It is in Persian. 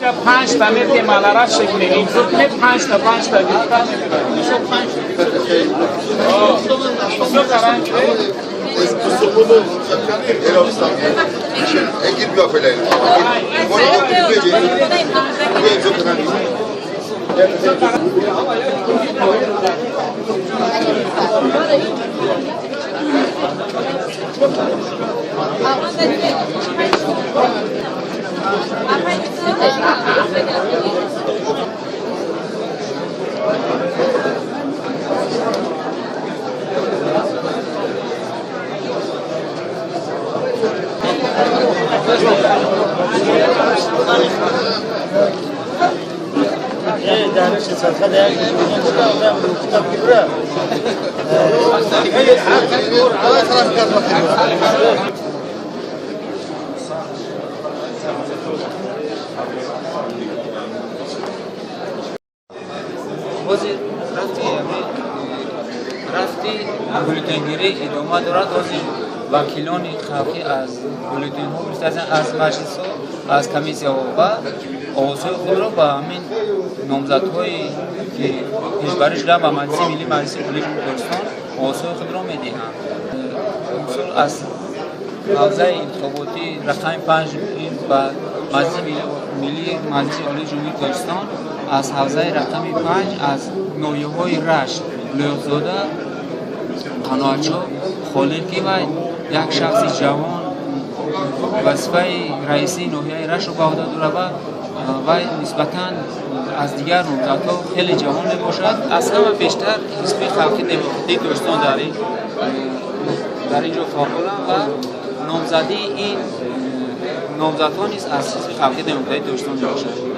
را 5 تا میتیم مالارات شکل میدیم. زود 5 تا گرفتن میشه 5 تا رنگ Egil bir afele. رفتی بولتنگیری ادامه دارد. وکیلانی خلقی از بولتن ها برسازن از مجلس ها از کمیسیا و آوازهای خود را به همین نامزدهایی که پیشبری شده به مجلس ملی مجلس کلیج کردستان آوازهای خود را میدهند. از حوزه انتخاباتی رقم 5 و مجلس ملی مجلس عالی جمهوری کردستان از حوزه رقم 5 از نایه‌های رشت لوزاده قناعتچو خالقی و یک شخص جوان وظیفه رئیسی ناحیه رشت را به عهده دارد و نسبتاً از دیگر نامزدها خیلی جوان میباشد. از همه بیشتر حزب خلقی دموکراتیک کردستان در اینجا فعالند و نامزدی این نامزدها نیز از حزب خلقی دموکراتیک کردستان میباشد.